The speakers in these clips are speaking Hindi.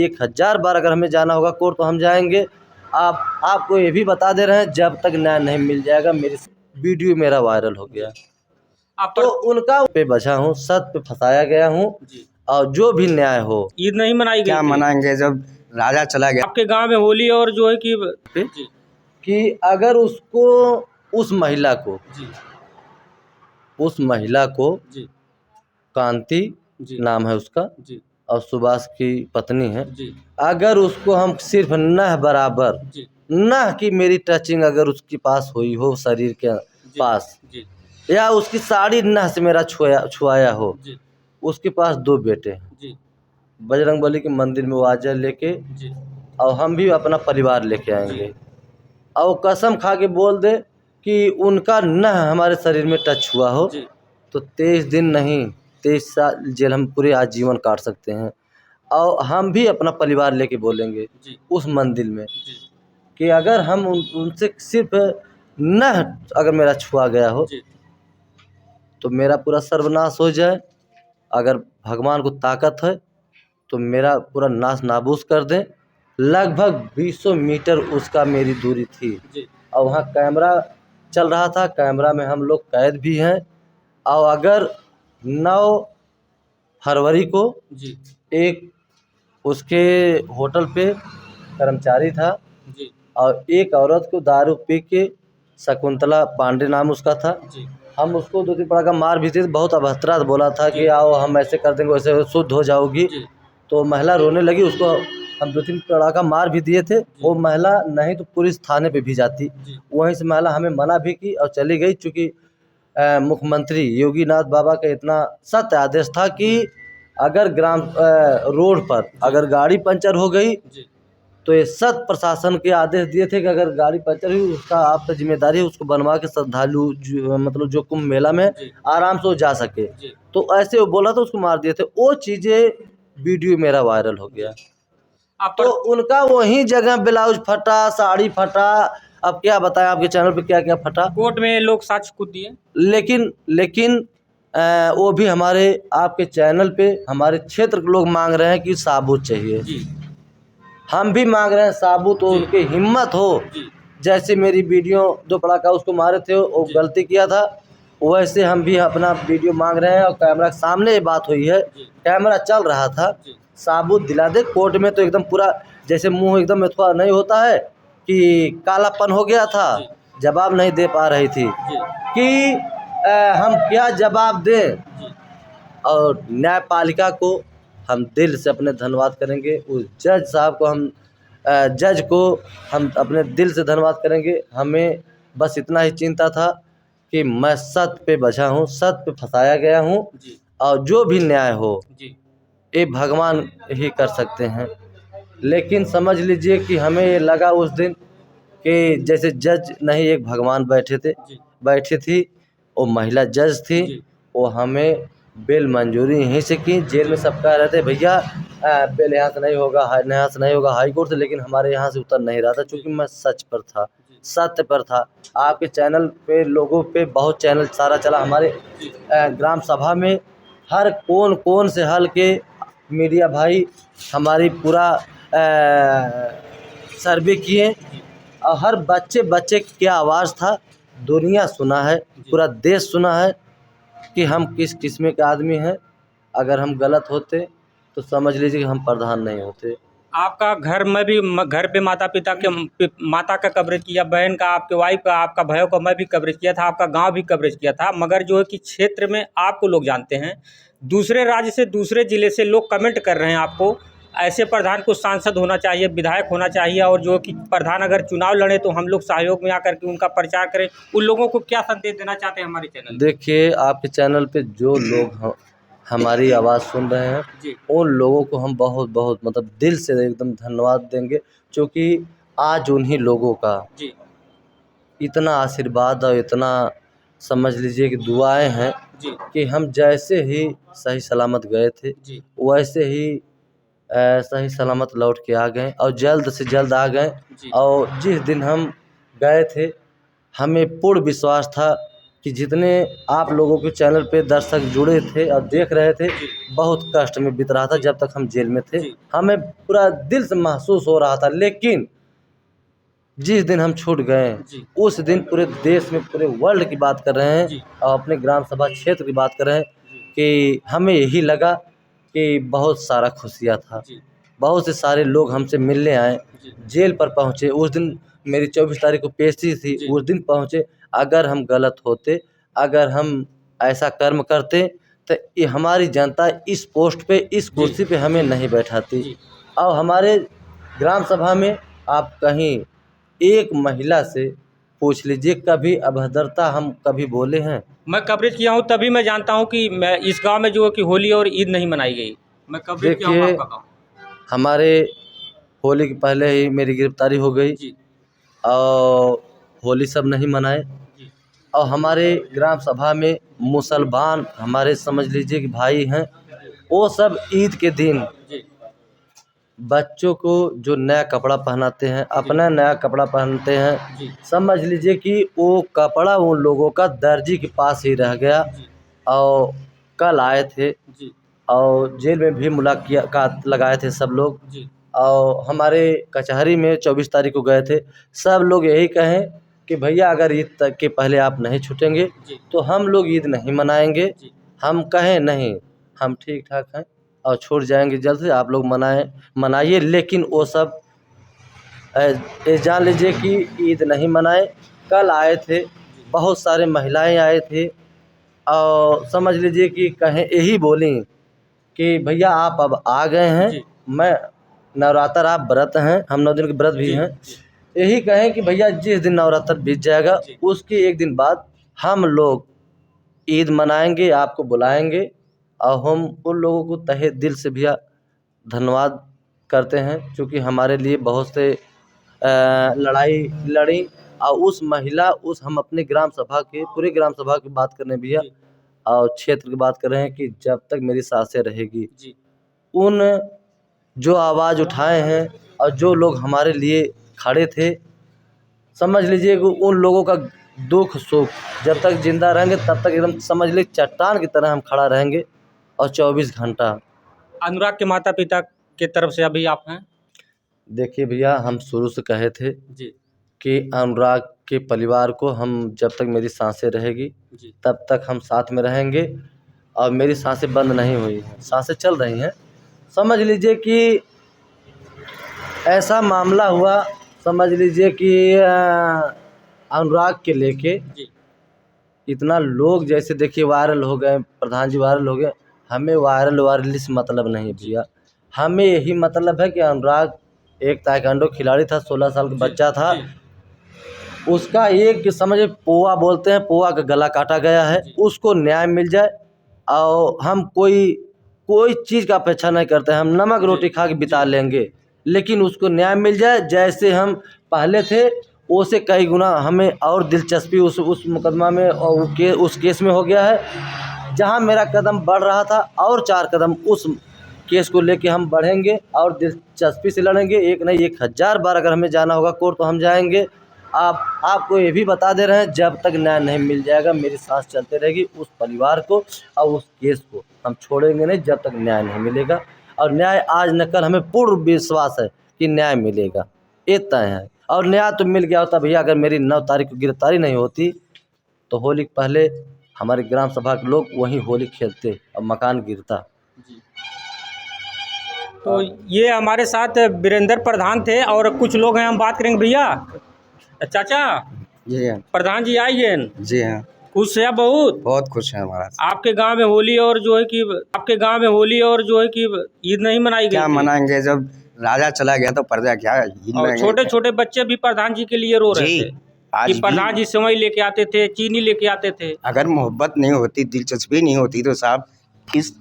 1000 बार अगर हमें जाना होगा कोर्ट तो हम जाएंगे। आपको ये भी बता दे रहे हैं, जब तक न्याय नहीं मिल जाएगा, मेरी वीडियो मेरा वायरल हो गया तो उनका पे बचा हूँ, सत्य पे फंसाया गया हूँ। और जो भी न्याय हो। ईद नहीं मनाई गई? क्या मनाएंगे जब राजा चला गया? आपके गांव में होली और जो है कि अगर उसको उस महिला को कांति नाम है उसका और सुभाष की पत्नी है, अगर उसको हम सिर्फ नह बराबर नह की मेरी टचिंग अगर उसके पास हुई हो शरीर के पास, या उसकी साड़ी नह से मेरा छुआया हो, उसके पास 2 बेटे हैं, बजरंगबली के मंदिर में वो आजा लेके और हम भी अपना परिवार लेके आएंगे और कसम खा के बोल दे कि उनका नह हमारे शरीर में टच हुआ हो तो 23 दिन नहीं 23 साल जेल हम पूरे आजीवन काट सकते हैं। और हम भी अपना परिवार लेके बोलेंगे उस मंदिर में कि अगर हम उनसे सिर्फ नह अगर मेरा छुआ गया हो तो मेरा पूरा सर्वनाश हो जाए। अगर भगवान को ताकत है तो मेरा पूरा नाश नाबूद कर दें। लगभग 200 मीटर उसका मेरी दूरी थी और वहाँ कैमरा चल रहा था, कैमरा में हम लोग कैद भी हैं। और अगर 9 फरवरी को एक उसके होटल पे कर्मचारी था और एक औरत को दारू पी के, शकुंतला पांडे नाम उसका था, हम उसको 2-3 पड़ाका मार भी थे। बहुत अभद्र बोला था कि आओ हम ऐसे कर देंगे, वैसे शुद्ध हो जाओगी। तो महिला रोने लगी, उसको हम 2-3 पड़ाका मार भी दिए थे। वो महिला नहीं तो पुलिस थाने पे भी जाती। वहीं से महिला हमें मना भी की और चली गई, चूँकि मुख्यमंत्री योगीनाथ बाबा का इतना सख्त आदेश था कि अगर रोड पर अगर गाड़ी पंचर हो गई तो ये सख्त प्रशासन के आदेश दिए थे कि अगर गाड़ी पंचर हुई उसका आप पे जिम्मेदारी है, उसको बनवा के श्रद्धालु मतलब जो कुंभ मेला में आराम से वो जा सके। तो ऐसे वो बोला था, उसको मार दिए थे। वो चीज़ें वीडियो मेरा वायरल हो गया। तो उनका वही जगह ब्लाउज फटा, साड़ी फटा, अब क्या बताएं आपके चैनल पे क्या क्या फटा। कोर्ट में लोग साक्ष्य खुद दिए, लेकिन वो भी हमारे आपके चैनल पे हमारे क्षेत्र के लोग मांग रहे हैं कि साबुत चाहिए। हम भी मांग रहे हैं साबुत हो, उनकी हिम्मत हो। जैसे मेरी वीडियो 2 पड़ाका उसको मारे थे वो गलती किया था, वैसे हम भी अपना वीडियो मांग रहे हैं। और कैमरा के सामने ये बात हुई है, कैमरा चल रहा था, साबुत दिला दे। कोर्ट में तो एकदम पूरा जैसे मुंह एकदम थोड़ा नहीं होता है कि कालापन हो गया था, जवाब नहीं दे पा रही थी कि हम क्या जवाब दें। और न्यायपालिका को हम दिल से अपने धन्यवाद करेंगे, उस जज साहब को जज को हम अपने दिल से धन्यवाद करेंगे। हमें बस इतना ही चिंता था कि मैं सत्य पे बचा हूँ, सत्य पे फंसाया गया हूँ और जो भी न्याय हो ये भगवान ही कर सकते हैं। लेकिन समझ लीजिए कि हमें ये लगा उस दिन कि जैसे जज नहीं एक भगवान बैठी थी, वो महिला जज थी। वो हमें बेल मंजूरी यहीं से की। जेल में सब कह रहे थे भैया बेल यहाँ से नहीं होगा, यहाँ से नहीं होगा हाई कोर्ट से, लेकिन हमारे यहाँ से उतर नहीं रहा था क्योंकि मैं सच पर था, सत्य पर था। आपके चैनल पे लोगों पे बहुत चैनल सारा चला, हमारे ग्राम सभा में हर कोन से हल के मीडिया भाई हमारी पूरा सर्वे किए और हर बच्चे क्या आवाज़ था दुनिया सुना है, पूरा देश सुना है कि हम किस किस्म के आदमी हैं। अगर हम गलत होते तो समझ लीजिए कि हम प्रधान नहीं होते। आपका घर में भी घर पे माता का कवरेज किया, बहन का, आपके वाइफ का, आपका भाइयों का मैं भी कवरेज किया था, आपका गांव भी कवरेज किया था। मगर जो है कि क्षेत्र में आपको लोग जानते हैं, दूसरे राज्य से दूसरे ज़िले से लोग कमेंट कर रहे हैं आपको ऐसे प्रधान को सांसद होना चाहिए, विधायक होना चाहिए, और जो कि प्रधान अगर चुनाव लड़े तो हम लोग सहयोग में आकर के उनका प्रचार करें। उन लोगों को क्या संदेश देना चाहते हैं हमारे चैनल? देखिए, आपके चैनल पे जो लोग हमारी आवाज़ सुन रहे हैं उन लोगों को हम बहुत बहुत मतलब दिल से एकदम धन्यवाद देंगे, क्योंकि आज उन्हीं लोगों का इतना आशीर्वाद और इतना समझ लीजिए कि दुआएं हैं कि हम जैसे ही सही सलामत गए थे वैसे ही सही सलामत लौट के आ गए और जल्द से जल्द आ गए। और जिस दिन हम गए थे हमें पूर्ण विश्वास था कि जितने आप लोगों के चैनल पे दर्शक जुड़े थे और देख रहे थे, बहुत कष्ट में बीत रहा था जब तक हम जेल में थे। हमें पूरा दिल से महसूस हो रहा था, लेकिन जिस दिन हम छूट गए उस दिन पूरे देश में, पूरे वर्ल्ड की बात कर रहे हैं और अपने ग्राम सभा क्षेत्र की बात कर रहे हैं कि हमें यही लगा कि बहुत सारा खुशियाँ था। बहुत से सारे लोग हमसे मिलने आए, जेल पर पहुँचे। उस दिन मेरी 24 तारीख को पेशी थी, उस दिन पहुँचे। अगर हम गलत होते, अगर हम ऐसा कर्म करते तो ये हमारी जनता इस पोस्ट पे, इस कुर्सी पे हमें नहीं बैठाती। और हमारे ग्राम सभा में आप कहीं एक महिला से पूछ लीजिए, कभी अभद्रता हम कभी बोले हैं? मैं कवरेज किया हूँ तभी मैं जानता हूँ कि मैं इस गांव में जो है कि होली और ईद नहीं मनाई गई। मैं कवरेज किया हूँ आपका गांव। हमारे होली के पहले ही मेरी गिरफ्तारी हो गई और होली सब नहीं मनाए। और हमारे ग्राम सभा में मुसलमान हमारे समझ लीजिए कि भाई हैं, वो सब ईद के दिन बच्चों को जो नया कपड़ा पहनाते हैं, अपना नया कपड़ा पहनते हैं। समझ लीजिए कि वो कपड़ा उन लोगों का दर्जी के पास ही रह गया। और कल आए थे और जेल में भी मुलाकात लगाए थे सब लोग। और हमारे कचहरी में 24 तारीख को गए थे। सब लोग यही कहें कि भैया अगर ईद तक के पहले आप नहीं छूटेंगे तो हम लोग ईद नहीं मनाएंगे। हम कहें नहीं, हम ठीक ठाक हैं और छूट जाएंगे जल्द से, आप लोग मनाइए। लेकिन वो सब जान लीजिए कि ईद नहीं मनाए। कल आए थे, बहुत सारे महिलाएं आए थे और समझ लीजिए कि कहें यही बोली कि भैया आप अब आ गए हैं, मैं नवरात्र आप व्रत हैं, हम 9 दिन के व्रत भी हैं। यही कहें कि भैया जिस दिन नवरात्र बीत जाएगा उसके एक दिन बाद हम लोग ईद मनाएंगे, आपको बुलाएंगे। और हम उन लोगों को तहे दिल से भैया धन्यवाद करते हैं, क्योंकि हमारे लिए बहुत से लड़ाई लड़ी। और उस महिला, उस हम अपने ग्राम सभा के, पूरे ग्राम सभा की बात करने भैया और क्षेत्र की बात कर रहे हैं कि जब तक मेरी सांसें रहेगी, उन जो आवाज़ उठाए हैं और जो लोग हमारे लिए खड़े थे, समझ लीजिए कि उन लोगों का दुख सुख जब तक जिंदा रहेंगे तब तक एकदम समझ लीजिए चट्टान की तरह हम खड़ा रहेंगे। और 24 घंटा। अनुराग के माता पिता के तरफ से अभी आप हैं? देखिए भैया, हम शुरू से कहे थे कि अनुराग के परिवार को हम जब तक मेरी सांसें रहेगी तब तक हम साथ में रहेंगे। और मेरी सांसें बंद नहीं हुई हैं, सांसें चल रही हैं। समझ लीजिए कि ऐसा मामला हुआ, समझ लीजिए कि अनुराग के लेके इतना लोग, जैसे देखिए वायरल हो गए, प्रधान जी वायरल हो गए। हमें वायरल से मतलब नहीं भैया। हमें यही मतलब है कि अनुराग एक ताइक्वांडो खिलाड़ी था, 16 साल का बच्चा था। उसका एक समझे पोआ बोलते हैं, पोआ का गला काटा गया है, उसको न्याय मिल जाए। और हम कोई चीज़ का अपेक्षा नहीं करते हैं, हम नमक रोटी खा के बिता लेंगे, लेकिन उसको न्याय मिल जाए। जैसे हम पहले थे उससे कई गुना हमें और दिलचस्पी उस मुकदमा में और उस केस में हो गया है। जहां मेरा कदम बढ़ रहा था और 4 कदम उस केस को लेके हम बढ़ेंगे और दिलचस्पी से लड़ेंगे। एक नहीं 1000 बार अगर हमें जाना होगा कोर्ट तो हम जाएंगे। आपको ये भी बता दे रहे हैं, जब तक न्याय नहीं मिल जाएगा मेरी सांस चलते रहेगी। उस परिवार को और उस केस को हम छोड़ेंगे नहीं जब तक न्याय नहीं मिलेगा। और न्याय आज न कल हमें पूर्ण विश्वास है कि न्याय मिलेगा, ये तय है। और न्याय तो मिल गया होता भैया, अगर मेरी 9 तारीख को गिरफ्तारी नहीं होती तो होली के पहले हमारे ग्राम सभा के लोग वहीं होली खेलते और मकान गिरता। तो ये हमारे साथ वीरेंद्र प्रधान थे और कुछ लोग हैं, हम बात करेंगे भैया। चाचा जी हाँ, प्रधान जी आइए। जी हाँ, खुश है, बहुत खुश है हमारा। आपके गांव में होली और जो है कि ईद नहीं मनाई गई। क्या मनाएंगे, जब राजा चला गया तो प्रजा क्या छोटे छोटे बच्चे भी प्रधान जी के लिए रो रहे थे कि प्रधान जी सेवई लेके आते थे, चीनी लेके आते थे। अगर मोहब्बत नहीं होती, दिलचस्पी नहीं होती तो साहब इस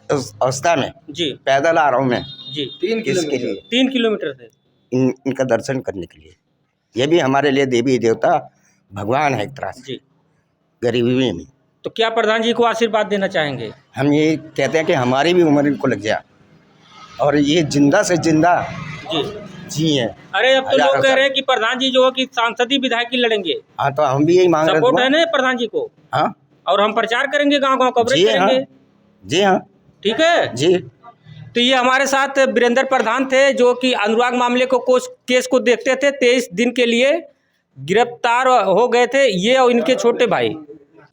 अवस्था में जी पैदल आ रहा हूँ मैं जी 3 किलोमीटर से इनका दर्शन करने के लिए। ये भी हमारे लिए देवी देवता भगवान है एक तरह से जी। गरीबी में। तो क्या प्रधान जी को आशीर्वाद देना चाहेंगे? हम ये कहते हैं कि हमारी भी उम्र इनको लग जाए और ये जिंदा से जिंदा जी जी हैं। अरे अब तो हजारों लोग कह साल। रहे हैं कि प्रधान जी जो है कि सांसदीय विधायक ही लड़ेंगे। हाँ तो हम भी यही मांग रहे सपोर्ट है हैं। ना प्रधान जी को, हाँ और हम प्रचार करेंगे, गांव गांव कवरेज जी हाँ, करेंगे। जी हाँ ठीक है। जी। तो ये हमारे साथ वीरेंद्र प्रधान थे, जो कि अनुराग मामले को केस को देखते थे। 23 दिन के लिए गिरफ्तार हो गए थे ये और इनके छोटे भाई।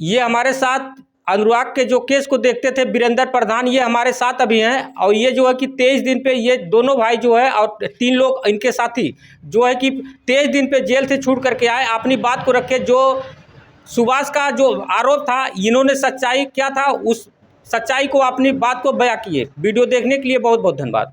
ये हमारे साथ अनुराग के जो केस को देखते थे वीरेंद्र प्रधान, ये हमारे साथ अभी हैं। और ये जो है कि 23 दिन पे ये दोनों भाई जो है और 3 लोग इनके साथी जो है कि 23 दिन पे जेल से छूट करके आए, अपनी बात को रखे। जो सुभाष का जो आरोप था, इन्होंने सच्चाई क्या था उस सच्चाई को, अपनी बात को बयां किए। वीडियो देखने के लिए बहुत बहुत धन्यवाद।